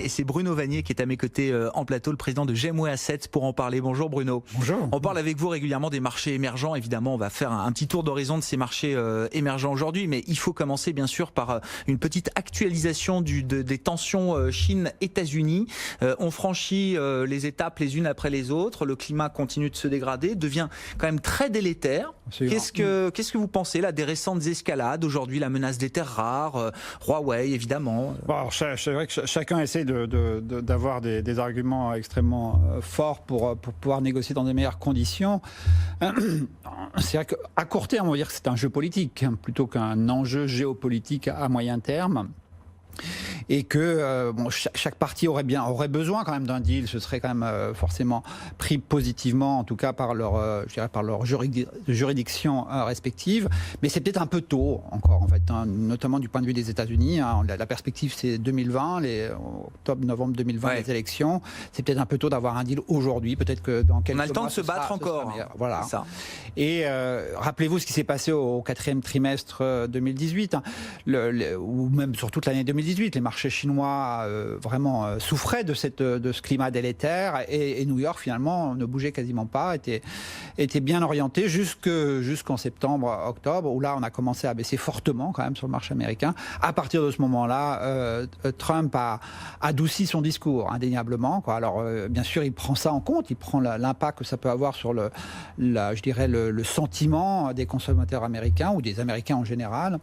et c'est Bruno Vannier qui est à mes côtés en plateau, le président de Gemway Assets, pour en parler. Bonjour Bruno. Bonjour. On parle avec vous régulièrement des marchés émergents. Évidemment, on va faire un petit tour d'horizon de ces marchés émergents aujourd'hui, mais il faut commencer bien sûr par une petite actualisation des tensions Chine-États-Unis. On franchit les étapes les unes après les autres. Le climat continue de se dégrader, devient quand même très délétère. Qu'est-ce que vous pensez là des récentes escalades aujourd'hui, la menace des terres rares, Huawei évidemment. Bon, alors, c'est vrai que chacun essaie d'avoir des arguments extrêmement forts pour pouvoir négocier dans de meilleures conditions. C'est vrai qu'à court terme, on va dire que c'est un jeu politique plutôt qu'un enjeu géopolitique à moyen terme. Et que chaque partie aurait besoin quand même d'un deal. Ce serait quand même forcément pris positivement, en tout cas par leur juridiction respective. Mais c'est peut-être un peu tôt encore, en fait, hein, notamment du point de vue des États-Unis. Hein. La perspective, c'est 2020, octobre-novembre 2020, les élections. C'est peut-être un peu tôt d'avoir un deal aujourd'hui. Peut-être que dans quelques mois, on a le temps de se battre encore. Voilà. Ça. Et rappelez-vous ce qui s'est passé au quatrième trimestre 2018, hein, ou même sur toute l'année 2018. Les marchés chinois vraiment souffraient de ce climat délétère et New York finalement ne bougeait quasiment pas, était bien orienté jusqu'en septembre, octobre, où là on a commencé à baisser fortement quand même sur le marché américain. À partir de ce moment-là, Trump a adouci son discours indéniablement, quoi. Alors bien sûr il prend ça en compte, il prend l'impact que ça peut avoir sur le sentiment des consommateurs américains ou des Américains en général.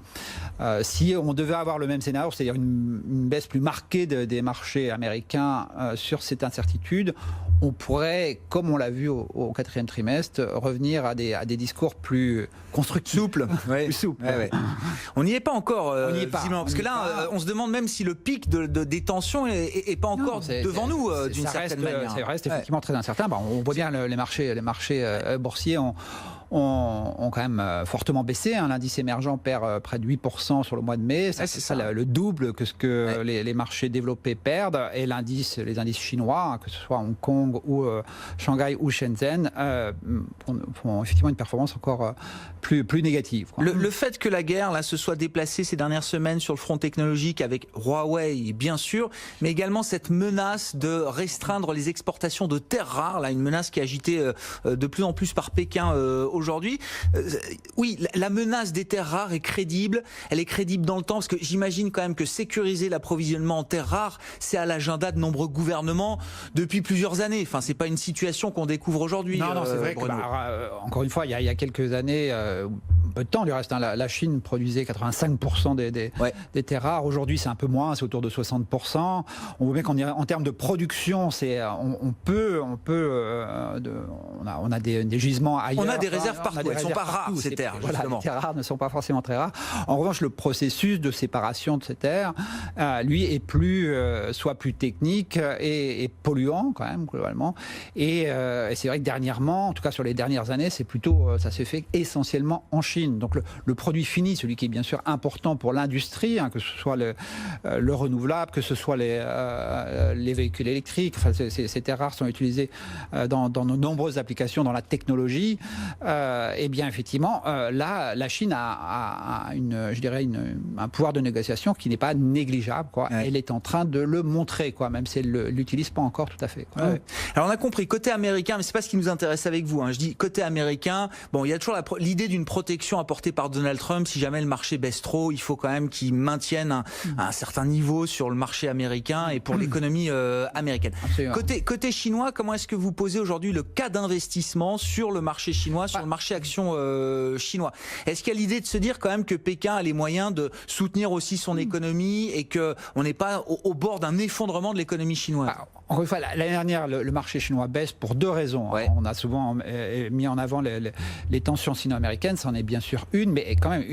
Si on devait avoir le même scénario, c'est-à-dire une baisse plus marquée des marchés américains sur cette incertitude, on pourrait, comme on l'a vu au quatrième trimestre, revenir à des discours plus constructifs. Souples. Plus souples. Ouais. On n'y est pas encore, visiblement. Parce que là, on se demande même si le pic des tensions n'est pas encore devant nous, d'une certaine manière. Ça reste effectivement très incertain. On voit bien les marchés boursiers ont quand même fortement baissé. L'indice émergent perd près de 8% sur le mois de mai. C'est ça le double que ce que les marchés développés perdent. Et les indices chinois, que ce soit Hong Kong ou Shanghai ou Shenzhen, font effectivement une performance encore plus négative. Le fait que la guerre là, se soit déplacée ces dernières semaines sur le front technologique avec Huawei, bien sûr, mais également cette menace de restreindre les exportations de terres rares, là, une menace qui est agitée de plus en plus par Pékin aujourd'hui. Oui, la menace des terres rares est crédible. Elle est crédible dans le temps parce que j'imagine quand même que sécuriser l'approvisionnement en terres rares, c'est à l'agenda de nombreux gouvernements depuis plusieurs années. Enfin, c'est pas une situation qu'on découvre aujourd'hui. Non, c'est vrai Bruno. Encore une fois, il y a quelques années, peu de temps du reste, hein, la Chine produisait 85% des terres rares. Aujourd'hui, c'est un peu moins, c'est autour de 60%. On voit bien qu'en termes de production, on a des gisements ailleurs. On a des réserves partout, elles ne sont pas rares ces terres, justement. Les terres rares ne sont pas forcément très rares. En revanche, le processus de séparation de ces terres, lui, est soit plus technique et polluant quand même, globalement. Et c'est vrai que dernièrement, en tout cas sur les dernières années, ça s'est fait essentiellement en Chine. Donc le produit fini, celui qui est bien sûr important pour l'industrie, hein, que ce soit le renouvelable, que ce soit les véhicules électriques, enfin, ces terres rares sont utilisées dans de nombreuses applications dans la technologie. Et bien effectivement, là, la Chine a un pouvoir de négociation qui n'est pas négligeable, quoi. Ouais. Elle est en train de le montrer, quoi, même si elle ne l'utilise pas encore tout à fait, quoi. Ouais. Alors on a compris, côté américain, mais c'est pas ce qui nous intéresse avec vous, hein. Je dis côté américain, bon, il y a toujours l'idée d'une protection apportée par Donald Trump. Si jamais le marché baisse trop, il faut quand même qu'il maintienne un certain niveau sur le marché américain et pour l'économie américaine. Côté chinois, comment est-ce que vous posez aujourd'hui le cas d'investissement sur le marché chinois, sur le marché action chinois? Est-ce qu'il y a l'idée de se dire quand même que Pékin a les moyens de soutenir aussi son économie et qu'on n'est pas au bord d'un effondrement de l'économie chinoise? Encore une fois, l'année dernière, le marché chinois baisse pour deux raisons. Ouais. On a souvent mis en avant les tensions sino-américaines, ça en est bien sûr une, mais quand même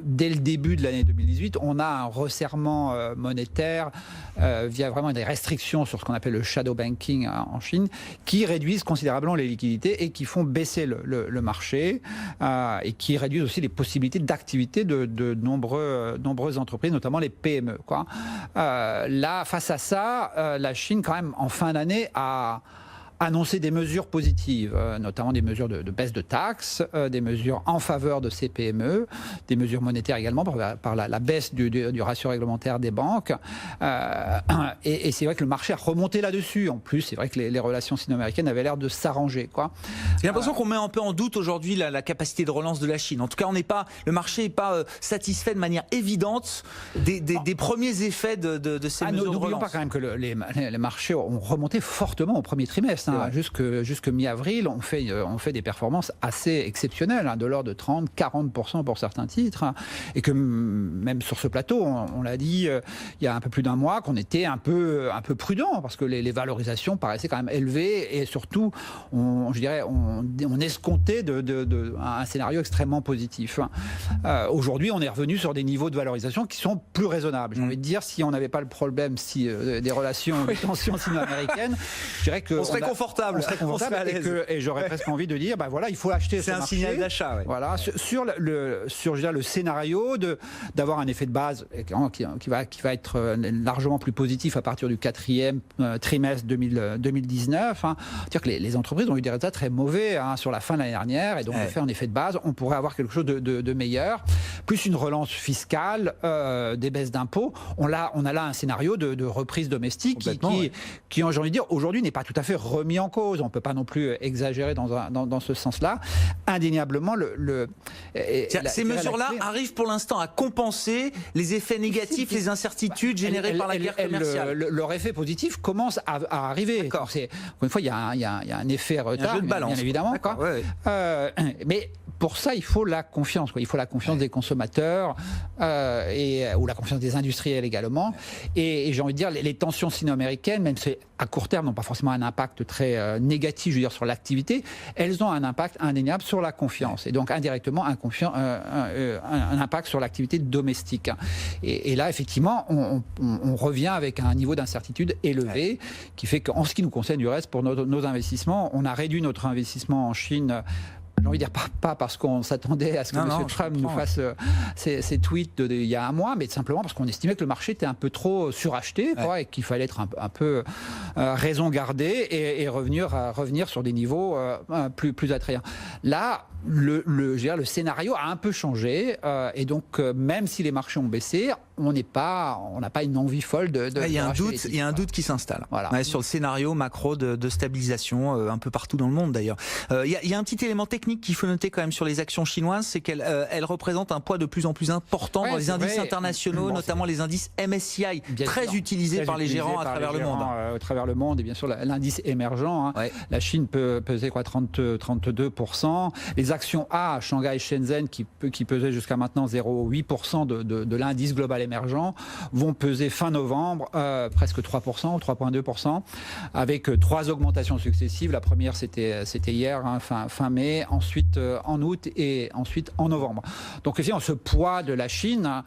dès le début de l'année 2018, on a un resserrement monétaire via vraiment des restrictions sur ce qu'on appelle le shadow banking en Chine, qui réduisent considérablement les liquidités et qui font baisser le marché et qui réduisent aussi les possibilités d'activité de nombreuses entreprises, notamment les PME, quoi. Là, face à ça, la Chine, quand même, en fin d'année, a annoncé des mesures positives, notamment des mesures de baisse de taxes, des mesures en faveur de ces PME, des mesures monétaires également par la baisse du ratio réglementaire des banques. Et c'est vrai que le marché a remonté là-dessus. En plus, c'est vrai que les relations sino-américaines avaient l'air de s'arranger, quoi. J'ai l'impression qu'on met un peu en doute aujourd'hui la capacité de relance de la Chine. En tout cas, le marché n'est pas satisfait de manière évidente des premiers effets de ces mesures de relance. N'oublions pas quand même que les marchés ont remonté fortement au premier trimestre. Jusque mi-avril, on fait des performances assez exceptionnelles, de l'ordre de 30-40% pour certains titres. Et que même sur ce plateau, on l'a dit il y a un peu plus d'un mois, qu'on était un peu prudent, parce que les valorisations paraissaient quand même élevées, et surtout, on escomptait un scénario extrêmement positif. Aujourd'hui, on est revenu sur des niveaux de valorisation qui sont plus raisonnables. J'ai envie de dire, si on n'avait pas le problème des relations, des tensions sino-américaines, je dirais que... On serait confortable. Et j'aurais presque envie de dire, voilà, il faut acheter ce marché. C'est un signal d'achat. Voilà, sur le scénario d'avoir un effet de base qui va être largement plus positif à partir du 4e trimestre 2019. C'est-à-dire que les entreprises ont eu des résultats très mauvais sur la fin de l'année dernière, et donc de faire un effet de base, on pourrait avoir quelque chose de meilleur, plus une relance fiscale, des baisses d'impôts. On a là un scénario de reprise domestique qui, j'ai envie de dire, aujourd'hui n'est pas tout à fait remis en cause. On ne peut pas non plus exagérer dans ce sens-là. Indéniablement, ces mesures-là arrivent pour l'instant à compenser les effets négatifs, les incertitudes générées par la guerre commerciale. Leur effet positif commence à arriver. Encore une fois, il y a un effet retard, un jeu de balance, bien évidemment. Mais pour ça, il faut la confiance. Il faut la confiance des consommateurs ou la confiance des industriels également. Et j'ai envie de dire, les tensions sino-américaines, même si à court terme n'ont pas forcément un impact très négatif, je veux dire, sur l'activité, elles ont un impact indéniable sur la confiance. Et donc indirectement un impact sur l'activité domestique. Et là, effectivement, on revient avec un niveau d'incertitude élevé qui fait qu'en ce qui nous concerne du reste, pour nos investissements, on a réduit notre investissement en Chine. J'ai envie de dire pas parce qu'on s'attendait à ce que M. Trump nous fasse ces tweets il y a un mois, mais simplement parce qu'on estimait que le marché était un peu trop suracheté, et qu'il fallait être un peu raison gardée et revenir sur des niveaux plus attrayants. Là, le scénario a un peu changé, et donc même si les marchés ont baissé, on n'a pas une envie folle de il y a un doute qui s'installe sur le scénario macro de stabilisation un peu partout dans le monde d'ailleurs. Il y a un petit élément technique qu'il faut noter quand même sur les actions chinoises, c'est qu'elles représentent un poids de plus en plus important dans les indices internationaux, notamment les indices MSCI, très utilisés par les gérants à travers le monde. À travers le monde, et bien sûr l'indice émergent. La Chine peut peser 32%. Les actions A, Shanghai et Shenzhen, qui pesaient jusqu'à maintenant 0,8% de l'indice global émergent, vont peser fin novembre presque 3% ou 3,2%, avec 3 augmentations successives. La première, c'était hier, fin mai, ensuite en août et ensuite en novembre. Donc ce poids de la Chine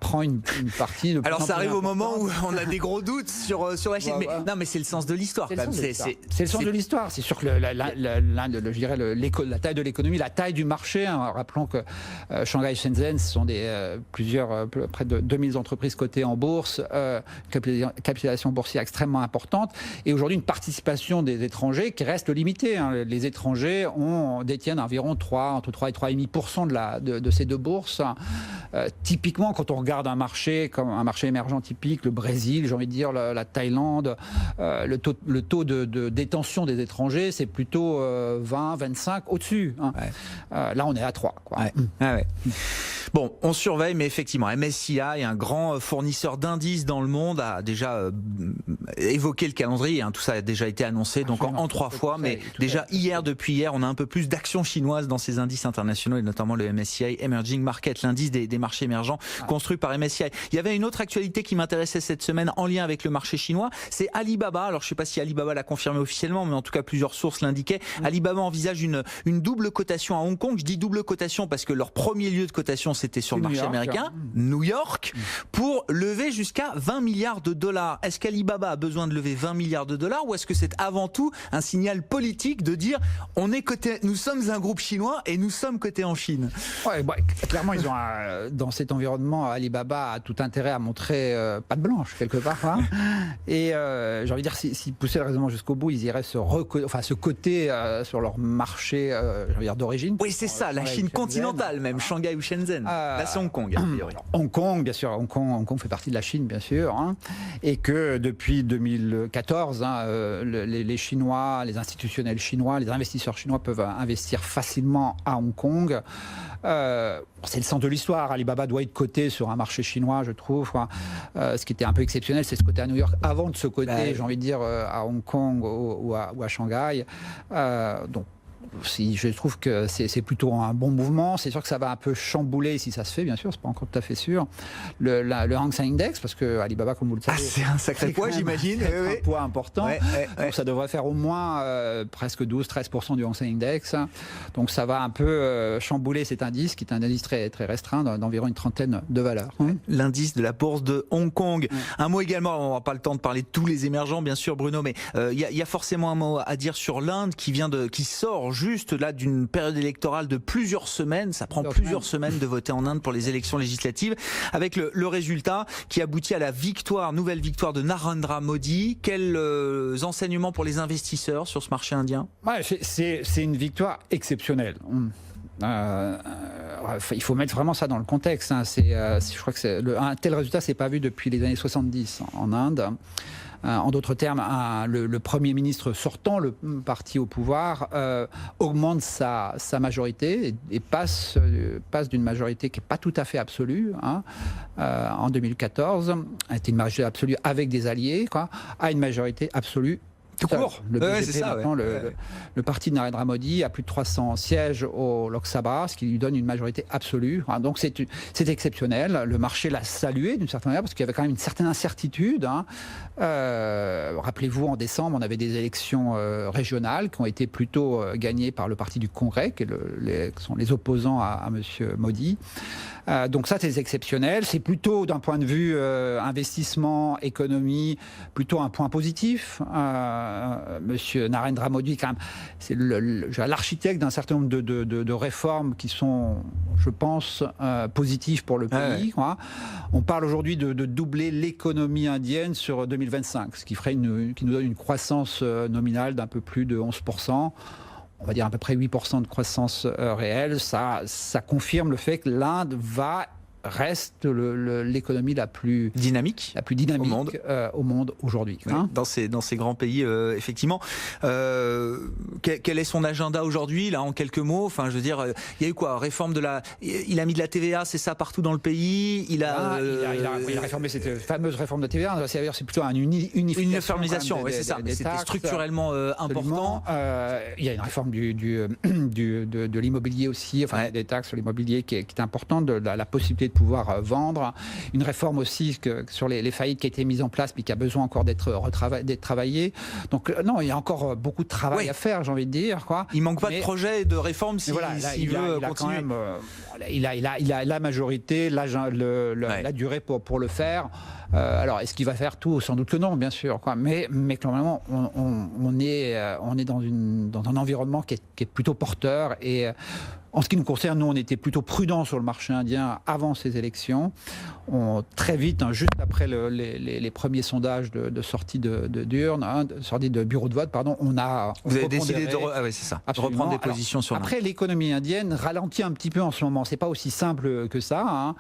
prend une partie de... Alors ça arrive au moment où on a des gros doutes sur la Chine. Non, mais c'est le sens de l'histoire. C'est le sens de l'histoire. C'est sûr que la taille de l'économie, la taille du marché, rappelons que Shanghai et Shenzhen, ce sont près de 2000 entreprises cotées en bourse, capitalisation boursière extrêmement importante, et aujourd'hui une participation des étrangers qui reste limitée. Les étrangers détiennent environ entre 3 et 3,5% de ces deux bourses. Typiquement, quand on regarde un marché comme un marché émergent typique, le Brésil, j'ai envie de dire la Thaïlande, le taux de détention des étrangers, c'est plutôt 20, 25 au-dessus. Là, on est à 3. Bon, on surveille, mais effectivement, MSCI, un grand fournisseur d'indices dans le monde, a déjà évoqué le calendrier. Tout ça a déjà été annoncé, donc en 3 fois. Mais déjà depuis hier, on a un peu plus d'actions chinoises dans ces indices internationaux, et notamment le MSCI Emerging Market, l'indice des marchés émergents construit par MSCI. Il y avait une autre actualité qui m'intéressait cette semaine en lien avec le marché chinois, c'est Alibaba. Alors je ne sais pas si Alibaba l'a confirmé officiellement, mais en tout cas plusieurs sources l'indiquaient. Alibaba envisage une double cotation à Hong Kong. Je dis double cotation parce que leur premier lieu de cotation, c'était sur le New marché York, américain, New York, pour lever jusqu'à 20 milliards de dollars. Est-ce qu'Alibaba a besoin de lever 20 milliards de dollars ou est-ce que c'est avant tout un signal politique de dire nous sommes un groupe chinois et nous sommes cotés en Chine? Ouais, clairement, ils ont dans cet environnement, Alibaba a tout intérêt à montrer patte blanche quelque part. Hein. Et j'ai envie de dire, s'ils poussaient le raisonnement jusqu'au bout, ils iraient se coter sur leur marché d'origine. Oui, c'est ça, la Chine continentale, même Shanghai ou Shenzhen. Là, c'est Hong Kong, a priori. Hong Kong, bien sûr, Hong Kong fait partie de la Chine, bien sûr, hein, et que depuis 2014, les Chinois, les institutionnels chinois, les investisseurs chinois peuvent investir facilement à Hong Kong. C'est le centre de l'histoire. Alibaba doit être coté sur un marché chinois, je trouve. Ce qui était un peu exceptionnel, c'est ce côté à New York avant de se coter, j'ai envie de dire, à Hong Kong ou à Shanghai. Donc, je trouve que c'est plutôt un bon mouvement. C'est sûr que ça va un peu chambouler, si ça se fait, bien sûr, c'est pas encore tout à fait sûr, le Hang Seng Index, parce que Alibaba, comme vous le savez, c'est un sacré poids, j'imagine. Un poids important. Donc ça devrait faire au moins presque 12-13% du Hang Seng Index. Donc ça va un peu chambouler cet indice, qui est un indice très, très restreint, d'environ une trentaine de valeurs. L'indice de la bourse de Hong Kong. Un mot également, on n'aura pas le temps de parler de tous les émergents, bien sûr, Bruno, mais il y a forcément un mot à dire sur l'Inde qui sort juste là d'une période électorale de plusieurs semaines. Ça prend plusieurs semaines de voter en Inde pour les élections législatives, avec le résultat qui aboutit à la nouvelle victoire de Narendra Modi. Quels enseignements pour les investisseurs sur ce marché indien? C'est une victoire exceptionnelle. Il faut mettre vraiment ça dans le contexte. Hein. Je crois que un tel résultat, c'est pas vu depuis les années 70 en Inde. En d'autres termes, le Premier ministre sortant, le parti au pouvoir, augmente sa majorité et passe d'une majorité qui n'est pas tout à fait absolue, hein, en 2014, était une majorité absolue avec des alliés, à une majorité absolue tout court. Le BJP, maintenant, le parti de Narendra Modi a plus de 300 sièges au Lok Sabha, ce qui lui donne une majorité absolue. Donc c'est exceptionnel. Le marché l'a salué d'une certaine manière, parce qu'il y avait quand même une certaine incertitude. Hein. Rappelez-vous, en décembre, on avait des élections régionales qui ont été plutôt gagnées par le parti du Congrès, qui sont les opposants à M. Modi. Donc ça, c'est exceptionnel. C'est plutôt, d'un point de vue investissement, économie, plutôt un point positif. Monsieur Narendra Modi, quand même, c'est l'architecte d'un certain nombre de réformes qui sont, je pense, positives pour le pays. On parle aujourd'hui de doubler l'économie indienne sur 2025, ce qui nous donne une croissance nominale d'un peu plus de 11%. On va dire à peu près 8% de croissance réelle. Ça confirme le fait que l'Inde reste l'économie la plus dynamique au monde aujourd'hui. Oui, dans ces grands pays, effectivement. Quel est son agenda aujourd'hui, là, en quelques mots? Enfin, je veux dire, il y a eu quoi? Réforme il a mis de la TVA, c'est ça, partout dans le pays? Il a réformé cette fameuse réforme de TVA. C'est plutôt une uniformisation, c'est ça. C'était structurellement important. Il y a une réforme de l'immobilier aussi, des taxes sur l'immobilier qui est importante, de la possibilité de pouvoir vendre. Une réforme aussi sur les faillites qui a été mise en place mais qui a besoin encore d'être travaillée. Donc non, il y a encore beaucoup de travail à faire, j'ai envie de dire. Il manque pas de projet de réforme s'il veut continuer. Il a la majorité, la durée pour le faire. Alors, est-ce qu'il va faire tout? Sans doute que non, bien sûr. Mais clairement, on est dans un environnement qui est plutôt porteur. Et en ce qui nous concerne, nous, on était plutôt prudents sur le marché indien avant ces élections. Très vite, juste après les premiers sondages de sortie d'urne, sortie de bureau de vote, pardon, Vous avez décidé de reprendre des positions sur Après, l'économie indienne ralentit un petit peu en ce moment. C'est pas aussi simple que ça.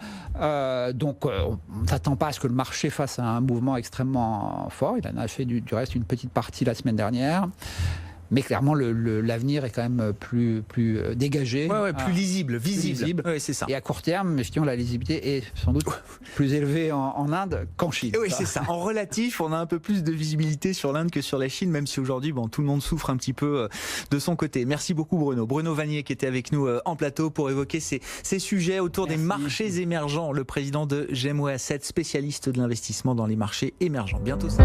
Donc, on ne s'attend pas à ce que le marché fasse un mouvement extrêmement fort. Il en a fait du reste une petite partie la semaine dernière. Mais clairement, l'avenir est quand même plus dégagé. Plus visible. C'est ça. Et à court terme, la lisibilité est sans doute plus élevée en Inde qu'en Chine. Oui, c'est ça. En relatif, on a un peu plus de visibilité sur l'Inde que sur la Chine, même si aujourd'hui, tout le monde souffre un petit peu de son côté. Merci beaucoup, Bruno. Bruno Vannier qui était avec nous en plateau pour évoquer ces sujets autour des marchés émergents. Le président de GEMWay Asset, spécialiste de l'investissement dans les marchés émergents. Bientôt ça.